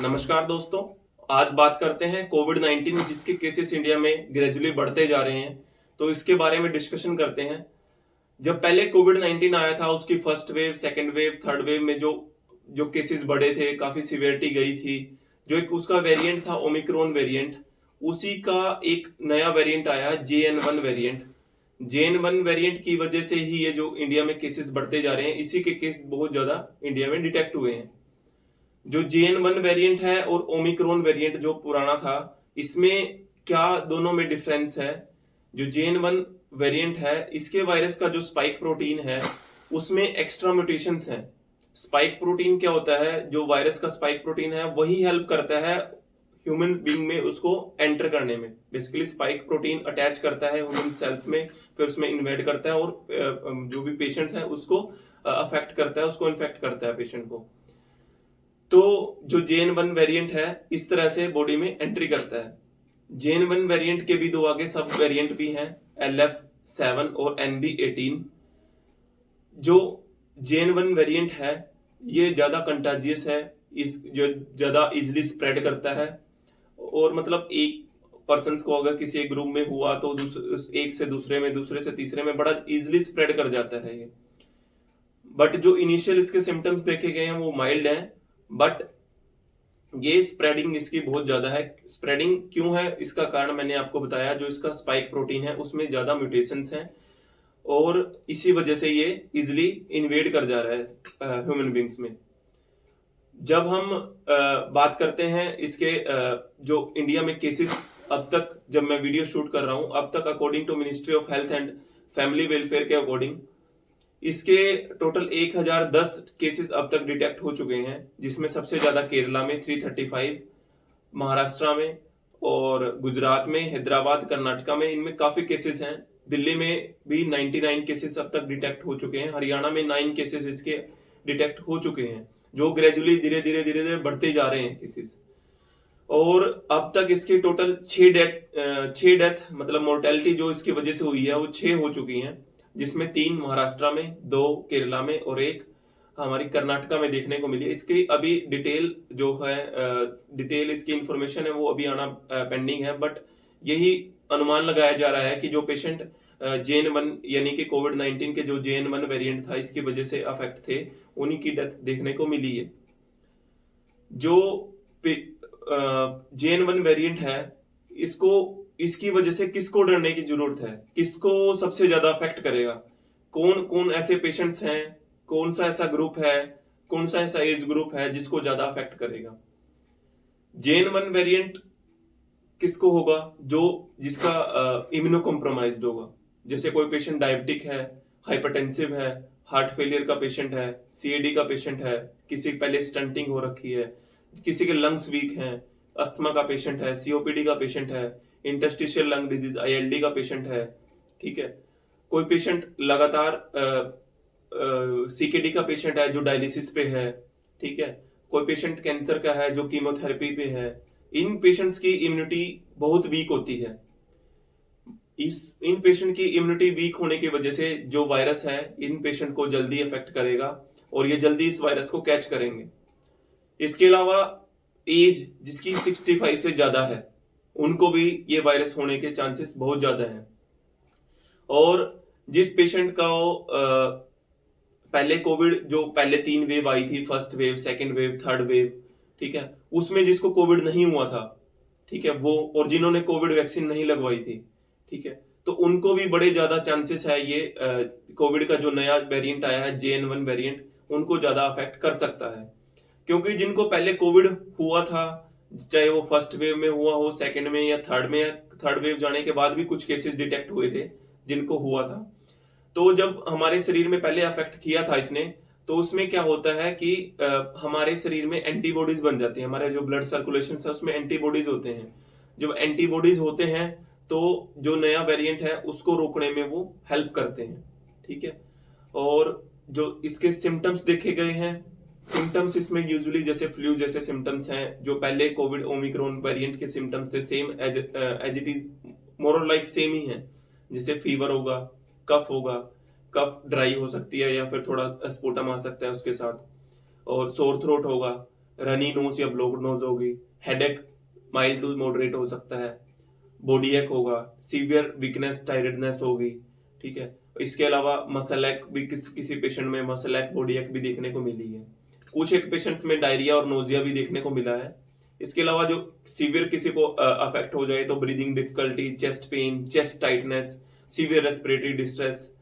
नमस्कार दोस्तों। आज बात करते हैं कोविड 19 जिसके केसेस इंडिया में ग्रेजुअली बढ़ते जा रहे हैं, तो इसके बारे में डिस्कशन करते हैं। जब पहले कोविड 19 आया था, उसकी first wave, second wave, third wave में जो जो केसेस बढ़े थे, काफी सिवियरिटी गई थी। जो एक उसका वेरिएंट था ओमिक्रॉन वेरिएंट, उसी का एक नया वेरिएंट आया है JN1 वेरिएंट। JN1 वेरिएंट की वजह से ही ये जो इंडिया में केसेस बढ़ते जा रहे हैं, इसी के केस बहुत ज्यादा इंडिया में डिटेक्ट हुए हैं। जो JN1 वेरिएंट है और ओमिक्रॉन वेरिएंट जो पुराना था, इसमें क्या दोनों में डिफरेंस है। जो JN1 वेरिएंट है, इसके वायरस का जो स्पाइक प्रोटीन है उसमें एक्स्ट्रा म्यूटेशंस हैं। स्पाइक प्रोटीन क्या होता है, जो वायरस का स्पाइक प्रोटीन है वही हेल्प करता है ह्यूमन बीइंग में उसको एंटर करने में। बेसिकली स्पाइक प्रोटीन अटैच करता है ह्यूमन सेल्स में, फिर उसमें इन्वेड करता है और जो भी पेशेंट है उसको अफेक्ट करता है, उसको इन्फेक्ट करता है पेशेंट को। तो जो JN1 वेरिएंट है इस तरह से बॉडी में एंट्री करता है। JN1 वेरिएंट के भी दो आगे सब वेरिएंट भी हैं, LF7 और NB18। जो JN1 वेरिएंट है ये ज्यादा कंटाजियस है, इस जो ज्यादा इजिली स्प्रेड करता है। और मतलब एक पर्सन को अगर किसी एक ग्रुप में हुआ तो एक से दूसरे में, दूसरे से तीसरे में बड़ा इजिली स्प्रेड कर जाता है ये। बट जो इनिशियल इसके सिम्टम्स देखे गए हैं वो माइल्ड हैं, बट ये स्प्रेडिंग इसकी बहुत ज्यादा है। स्प्रेडिंग क्यों है, इसका कारण मैंने आपको बताया, जो इसका स्पाइक प्रोटीन है उसमें ज्यादा म्यूटेशंस हैं और इसी वजह से ये इजिली इन्वेड कर जा रहा है ह्यूमन बींग्स में। जब हम बात करते हैं इसके जो इंडिया में केसेस अब तक, जब मैं वीडियो शूट कर रहा हूं, अब तक according to ministry of health and family welfare के अकॉर्डिंग इसके टोटल 1010 केसेस अब तक डिटेक्ट हो चुके हैं, जिसमें सबसे ज्यादा केरला में 335, महाराष्ट्र में और गुजरात में, हैदराबाद, कर्नाटका में इनमें काफी केसेस हैं। दिल्ली में भी 99 केसेस अब तक डिटेक्ट हो चुके हैं। हरियाणा में 9 केसेस इसके डिटेक्ट हो चुके हैं, जो ग्रेजुअली धीरे धीरे धीरे धीरे बढ़ते जा रहे हैं केसेस। और अब तक इसके टोटल 6 डेथ मतलब मोर्टेलिटी जो इसकी वजह से हुई है वो 6 हो चुकी हैं, जिसमें 3 महाराष्ट्र में, 2 केरला में और 1 हमारी कर्नाटका में देखने को मिली। इसकी अभी डिटेल जो है, डिटेल इसकी इंफॉर्मेशन है वो अभी आना पेंडिंग है। बट यही अनुमान लगाया जा रहा है कि जो पेशेंट JN1 यानी कि कोविड 19 के जो JN1 वेरिएंट था इसकी वजह से अफेक्ट थे, उन्हीं की डेथ देखने को मिली है। जो JN1 वेरिएंट है, इसको इसकी वजह से किसको डरने की जरूरत है, किसको सबसे ज्यादा अफेक्ट करेगा, कौन कौन ऐसे पेशेंट्स हैं, कौन सा ऐसा ग्रुप है, कौन सा ऐसा एज ग्रुप है जिसको ज्यादा अफेक्ट करेगा। JN1 वेरिएंट किसको होगा, जो जिसका इम्यूनो कॉम्प्रोमाइज्ड होगा। जैसे कोई पेशेंट डायबिटिक है, हाइपरटेंसिव है, हार्ट फेलियर का पेशेंट है, CAD का पेशेंट है, किसी पहले स्टंटिंग हो रखी है, किसी के लंग्स वीक हैं, अस्थमा का पेशेंट है, COPD का पेशेंट है, इंटरस्टिशियल लंग डिजीज ILD का पेशेंट है, ठीक है। कोई पेशेंट लगातार CKD का पेशेंट है जो डायलिसिस पे है, ठीक है। कोई पेशेंट कैंसर का है जो कीमोथेरेपी पे है। इन पेशेंट्स की इम्यूनिटी बहुत वीक होती है। इन पेशेंट की इम्यूनिटी वीक होने की वजह से जो वायरस है इन पेशेंट को जल्दी अफेक्ट करेगा और ये जल्दी इस वायरस को कैच करेंगे। इसके अलावा एज जिसकी 65 से ज्यादा है, उनको भी ये वायरस होने के चांसेस बहुत ज्यादा हैं। और जिस पेशेंट का पहले कोविड, जो पहले 3 वेव आई थी, first wave, second wave, third wave, ठीक है, उसमें जिसको कोविड नहीं हुआ था, ठीक है, वो और जिन्होंने कोविड वैक्सीन नहीं लगवाई थी, ठीक है, तो उनको भी बड़े ज्यादा चांसेस है ये कोविड का जो नया वेरिएंट आया है JN1 वेरिएंट, उनको ज्यादा अफेक्ट कर सकता है। क्योंकि जिनको पहले कोविड हुआ था, चाहे वो फर्स्ट वेव में हुआ हो, सेकंड में या थर्ड वेव जाने के बाद भी कुछ केसेस डिटेक्ट हुए थे जिनको हुआ था। तो जब हमारे शरीर में पहले अफेक्ट किया था इसने, तो उसमें क्या होता है कि हमारे शरीर में एंटीबॉडीज बन जाती है। हमारे जो ब्लड सर्कुलेशन है उसमें एंटीबॉडीज होते हैं। जब एंटीबॉडीज होते हैं तो जो नया वेरिएंट है उसको रोकने में वो हेल्प करते हैं, ठीक है। और जो इसके सिम्टम्स देखे गए हैं, सिम्टम्स इसमें यूजुअली जैसे फ्लू जैसे सिम्टम्स हैं, जो पहले कोविड ओमिक्रॉन वेरिएंट के सिम्टम्स थे, सेम एज इट इज, मोर और लाइक सेम ही है। जैसे फीवर होगा, कफ होगा, कफ ड्राई हो सकती है या फिर थोड़ा स्पुटम आ सकता है उसके साथ, और सोर थ्रोट होगा, रनी नोज या ब्लॉक्ड नोज होगी, हेडेक माइल्ड टू मॉडरेट हो सकता है, बॉडी एक होगा, सीवियर वीकनेस टायर्डनेस होगी, ठीक है। इसके अलावा मसल एक भी किसी पेशेंट में मसल एक बॉडी एक भी देखने को मिली है। कुछ एक पेशेंट्स में डायरिया और नोजिया भी देखने को मिला है। इसके अलावा जो सीवियर किसी को अफेक्ट हो जाए तो breathing difficulty, chest pain, chest tightness, severe respiratory distress,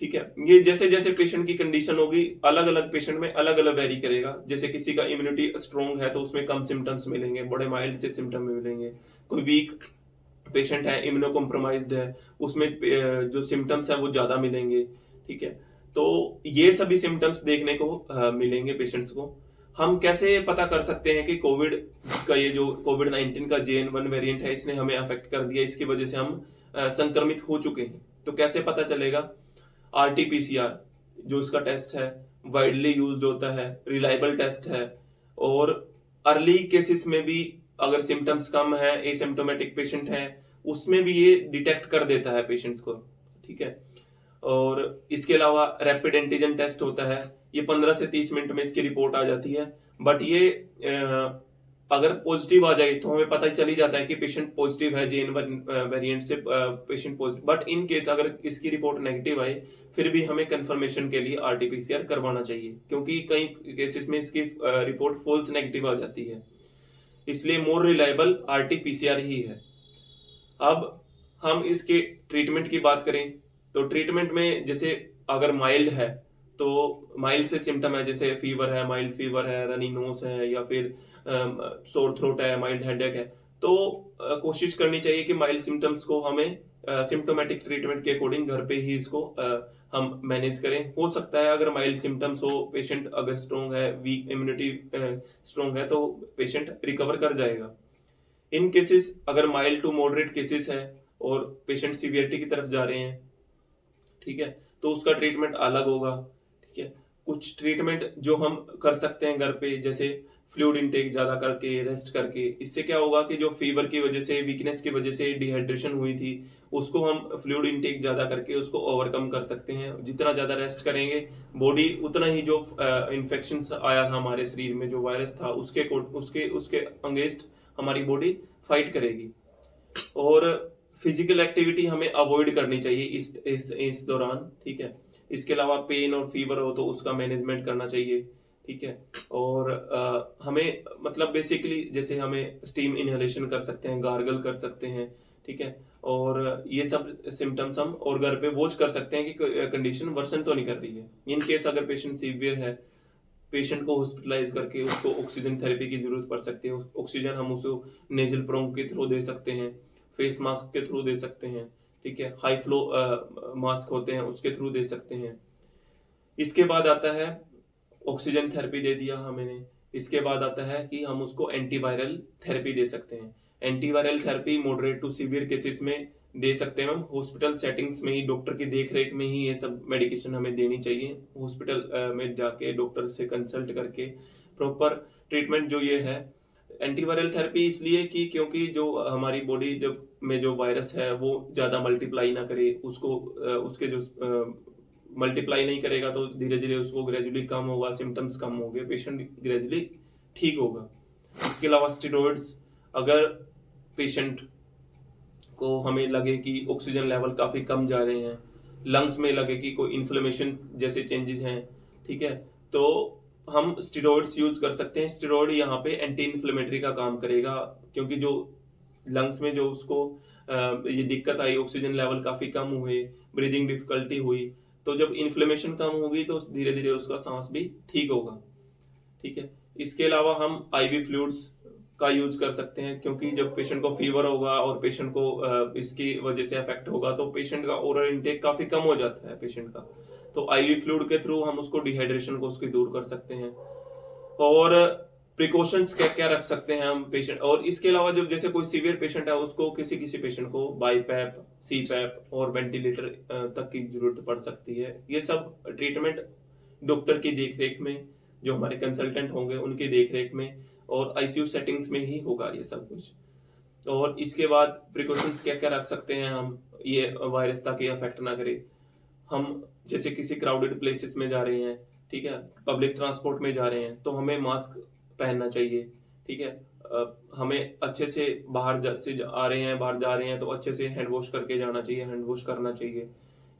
ठीक है। ये जैसे जैसे पेशेंट की कंडीशन होगी अलग अलग पेशेंट में अलग अलग वेरी करेगा। जैसे किसी का इम्यूनिटी स्ट्रॉन्ग है तो उसमें कम सिम्टम्स मिलेंगे, बड़े माइल्ड से सिम्टम मिलेंगे। कोई वीक पेशेंट है, इम्यूनो कॉम्प्रोमाइज्ड है, उसमें जो सिम्टम्स है वो ज्यादा मिलेंगे, ठीक है। तो ये सभी सिम्टम्स देखने को मिलेंगे पेशेंट्स को। हम कैसे पता कर सकते हैं कि कोविड का ये जो कोविड-19 का JN1 वेरिएंट है इसने हमें अफेक्ट कर दिया, इसकी वजह से हम संक्रमित हो चुके हैं? तो कैसे पता चलेगा? RT-PCR जो इसका टेस्ट है वाइडली यूज्ड होता है, रिलायबल टेस्ट है, और अर्ली केसेस में भी अगर सिम्टम्स कम है, एसिम्प्टोमेटिक पेशेंट है, उसमें भी ये डिटेक्ट कर देता है पेशेंट्स को, ठीक है। और इसके अलावा रैपिड एंटीजन टेस्ट होता है, ये 15 से 30 मिनट में इसकी रिपोर्ट आ जाती है। बट ये अगर पॉजिटिव आ जाए तो हमें पता ही चली जाता है कि पेशेंट पॉजिटिव है JN1 वेरिएंट से, patient positive. But in case अगर इसकी रिपोर्ट नेगेटिव आए फिर भी हमें कंफर्मेशन के लिए RT-PCR करवाना चाहिए, क्योंकि कई केसेस में इसकी रिपोर्ट फॉल्स नेगेटिव आ जाती है। इसलिए मोर रिलायबल RT-PCR ही है। अब हम इसके ट्रीटमेंट की बात करें तो ट्रीटमेंट में जैसे अगर माइल्ड है तो माइल्ड से सिम्टम है, जैसे फीवर है, माइल्ड फीवर है, रनी नोज है, या फिर सोर थ्रोट है, माइल्ड हेडेक है, तो कोशिश करनी चाहिए कि माइल्ड सिम्टम्स को हमें सिम्टोमेटिक ट्रीटमेंट के अकॉर्डिंग घर पे ही इसको हम मैनेज करें। हो सकता है अगर माइल्ड सिम्टम्स हो, पेशेंट अगर स्ट्रोंग है, वीक इम्यूनिटी स्ट्रोंग है, तो पेशेंट रिकवर कर जाएगा। इन केसेस अगर माइल्ड टू मॉडरेट केसेस है और पेशेंट सीवियरिटी की तरफ जा रहे हैं, ठीक है, तो उसका ट्रीटमेंट अलग होगा, ठीक है। कुछ ट्रीटमेंट जो हम कर सकते हैं घर पे, जैसे फ्लूइड इनटेक ज्यादा करके, रेस्ट करके, इससे क्या होगा कि जो फीवर की वजह से, वीकनेस की वजह से डिहाइड्रेशन हुई थी, उसको हम फ्लूइड इनटेक ज्यादा करके उसको ओवरकम कर सकते हैं। जितना ज्यादा रेस्ट करेंगे बॉडी उतना ही जो इन्फेक्शन आया था हमारे शरीर में, जो वायरस था, उसके उसके उसके अगेंस्ट हमारी बॉडी फाइट करेगी। और फिजिकल एक्टिविटी हमें अवॉइड करनी चाहिए इस दौरान, ठीक है। इसके अलावा पेन और फीवर हो तो उसका मैनेजमेंट करना चाहिए, ठीक है। और हमें मतलब बेसिकली जैसे हमें स्टीम इनहेलेशन कर सकते हैं, गार्गल कर सकते हैं, ठीक है। और ये सब सिम्टम्स हम और घर पे वॉच कर सकते हैं कि कंडीशन वर्सन तो नहीं कर रही है। इन केस अगर पेशेंट सीवियर है, पेशेंट को हॉस्पिटलाइज करके उसको ऑक्सीजन थेरेपी की जरूरत पड़ सकती है। ऑक्सीजन हम उसको नेजल प्रोंग के थ्रू दे सकते हैं, फेस मास्क के थ्रू दे सकते हैं, ठीक है। हाई फ्लो मास्क होते हैं उसके थ्रू दे सकते हैं। इसके बाद आता है ऑक्सीजन थेरेपी दे दिया हमने, इसके बाद आता है कि हम उसको एंटीवायरल थेरेपी दे सकते हैं। Antiviral therapy moderate to severe cases में दे सकते हैं हम। हॉस्पिटल सेटिंग्स में ही डॉक्टर की देख रेख में ही ये सब मेडिकेशन हमें देनी चाहिए। हॉस्पिटल में जाके डॉक्टर से कंसल्ट करके प्रॉपर ट्रीटमेंट जो ये है। एंटीवायरल थेरेपी इसलिए कि क्योंकि जो हमारी बॉडी जब में जो वायरस है वो ज्यादा मल्टीप्लाई ना करे, उसको उसके जो मल्टीप्लाई नहीं करेगा तो धीरे धीरे उसको ग्रेजुअली कम होगा, सिम्टम्स कम होंगे, पेशेंट ग्रेजुअली ठीक होगा। इसके अलावा स्टेरॉइड्स, अगर पेशेंट को हमें लगे कि ऑक्सीजन लेवल काफी कम जा रहे हैं, लंग्स में लगे कि कोई इन्फ्लेमेशन जैसे चेंजेस हैं, ठीक है, तो हम स्टेरॉइड्स यूज कर सकते हैं। स्टेरॉइड यहाँ पे एंटी इन्फ्लेमेटरी का काम करेगा, क्योंकि जो लंग्स में जो उसको ये दिक्कत आई, ऑक्सीजन लेवल काफी कम हुए, ब्रीदिंग डिफिकल्टी हुई, तो जब इन्फ्लेमेशन कम होगी तो धीरे धीरे उसका सांस भी ठीक होगा, ठीक है। इसके अलावा हम आईवी फ्लूइड्स का यूज कर सकते हैं, क्योंकि जब पेशेंट को फीवर होगा और पेशेंट को इसकी वजह से अफेक्ट होगा तो पेशेंट का ओरल इनटेक काफी कम हो जाता है पेशेंट का, तो आईवी फ्लूइड के थ्रू हम उसको डिहाइड्रेशन को उसकी दूर कर सकते हैं। और प्रिकॉशंस क्या क्या रख सकते हैं हम पेशेंट। और इसके अलावा जब जैसे कोई सीवियर पेशेंट है उसको किसी किसी पेशेंट को बाईपैप, सीपैप और वेंटिलेटर तक की जरूरत पड़ सकती है। ये सब ट्रीटमेंट डॉक्टर की देखरेख में, जो हमारे कंसल्टेंट होंगे उनकी देखरेख में और आईसीयू सेटिंग्स में ही होगा ये सब कुछ। और इसके बाद प्रिकॉशंस क्या क्या रख सकते हैं हम, ये वायरस ताकि अफेक्ट ना करे। हम जैसे किसी क्राउडेड प्लेसेस में जा रहे हैं, ठीक है, पब्लिक ट्रांसपोर्ट में जा रहे हैं, तो हमें मास्क पहनना चाहिए। ठीक है, हमें अच्छे से आ रहे हैं, बाहर जा रहे हैं तो अच्छे से हैंड वॉश करके जाना चाहिए, हैंड वॉश करना चाहिए।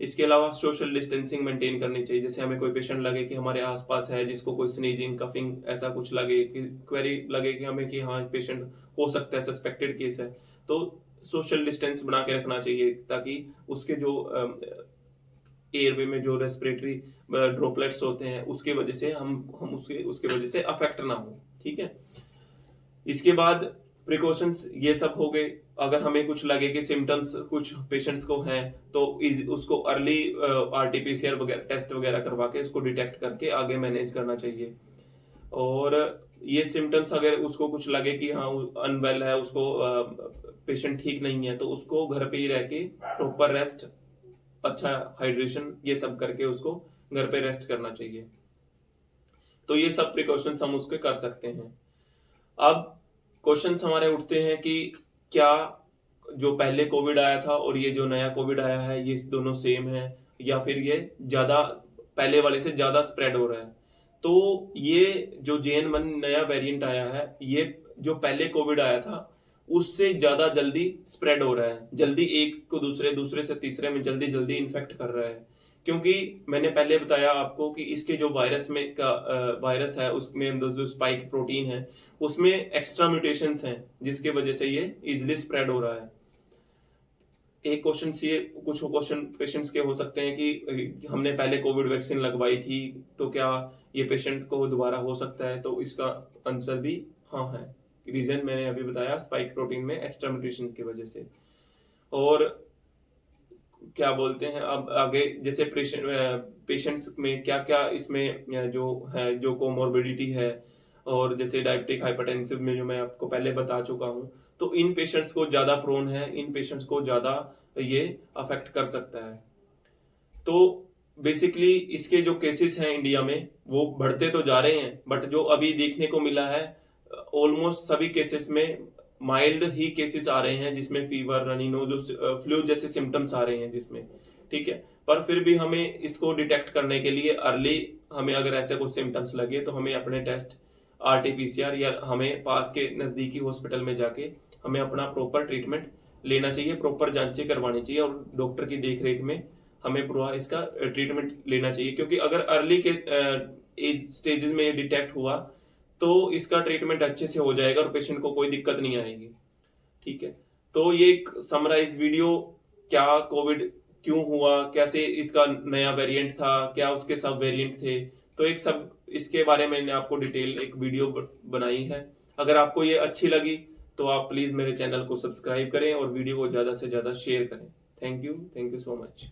इसके अलावा सोशल डिस्टेंसिंग मेंटेन करनी चाहिए। जैसे हमें कोई पेशेंट लगे कि हमारे आसपास है, जिसको कोई स्नीजिंग, कफिंग ऐसा कुछ लगे, कि क्वेरी लगे कि हमें कि हाँ पेशेंट हो सकता है, सस्पेक्टेड केस है, तो सोशल डिस्टेंस बना के रखना चाहिए, ताकि उसके जो एयरवे में जो रेस्पिरेटरी ड्रॉपलेट्स होते हैं उसके वजह से हम उसके उसके वजह से अफेक्ट ना हो। ठीक है, इसके बाद प्रिकॉशंस ये सब हो गए। अगर हमें कुछ लगे कि सिम्टम्स कुछ पेशेंट्स को हैं तो उसको अर्ली आरटीपीसीआर वगैरह टेस्ट वगैरह करवा के उसको डिटेक्ट करके आगे मैनेज करना चाहिए। और ये सिम्टम्स अगर उसको कुछ लगे कि हाँ अनवेल है, उसको पेशेंट ठीक नहीं है, तो उसको घर पे ही रह के प्रॉपर रेस्ट, अच्छा हाइड्रेशन, ये सब करके उसको घर पे रेस्ट करना चाहिए। तो ये सब प्रिकॉशंस हम उसके कर सकते हैं। अब क्वेश्चंस हमारे उठते हैं कि क्या जो पहले कोविड आया था और ये जो नया कोविड आया है, ये दोनों सेम है या फिर ये ज्यादा पहले वाले से ज्यादा स्प्रेड हो रहा है? तो ये जो JN1 नया वेरिएंट आया है, ये जो पहले कोविड आया था उससे ज्यादा जल्दी स्प्रेड हो रहा है, जल्दी एक को दूसरे, दूसरे से तीसरे में जल्दी जल्दी इन्फेक्ट कर रहा है। क्योंकि मैंने पहले बताया आपको कि इसके जो वायरस है उसमें जो स्पाइक प्रोटीन है उसमें एक्स्ट्रा म्यूटेशंस हैं, जिसके वजह से ये इजिली स्प्रेड हो रहा है। एक क्वेश्चन ये कुछ क्वेश्चन पेशेंट्स के हो सकते हैं कि हमने पहले कोविड वैक्सीन लगवाई थी, तो क्या ये पेशेंट को दोबारा हो सकता है? तो इसका आंसर भी हाँ है। रीजन मैंने अभी बताया, स्पाइक प्रोटीन में एक्स्ट्रा म्यूटेशन की वजह से। और क्या बोलते हैं अब आगे, जैसे पेशेंट्स में क्या क्या इसमें जो है, जो कोमोर्बिडिटी है, और जैसे डायबिटिक हाइपरटेंसिव में जो मैं आपको पहले बता चुका हूं, तो इन पेशेंट्स को ज्यादा प्रोन है, इन पेशेंट्स को ज्यादा ये अफेक्ट कर सकता है। तो बेसिकली इसके जो केसेस हैं इंडिया में वो बढ़ते तो जा रहे हैं, बट जो अभी देखने को मिला है ऑलमोस्ट सभी केसेस में माइल्ड ही केसेस आ रहे हैं, जिसमें फीवर, रनी नोज, फ्लू जैसे सिम्टम्स आ रहे हैं जिसमें। ठीक है, पर फिर भी हमें इसको डिटेक्ट करने के लिए अर्ली, हमें अगर ऐसे कुछ सिम्टम्स लगे तो हमें अपने टेस्ट RT-PCR या हमें पास के नजदीकी हॉस्पिटल में जाके हमें अपना प्रॉपर ट्रीटमेंट लेना चाहिए, प्रॉपर जांचें करवानी चाहिए, और डॉक्टर की देखरेख में हमें पूरा इसका ट्रीटमेंट लेना चाहिए। क्योंकि अगर अर्ली के एज स्टेजेस में ये डिटेक्ट हुआ तो इसका ट्रीटमेंट अच्छे से हो जाएगा और पेशेंट को कोई दिक्कत नहीं आएगी। ठीक है, तो ये एक समराइज वीडियो, क्या कोविड क्यों हुआ, कैसे इसका नया वेरिएंट था, क्या उसके सब वेरिएंट थे, तो एक सब इसके बारे में मैंने आपको डिटेल एक वीडियो बनाई है। अगर आपको ये अच्छी लगी तो आप प्लीज मेरे चैनल को सब्सक्राइब करें और वीडियो को ज्यादा से ज्यादा शेयर करें। Thank you so much.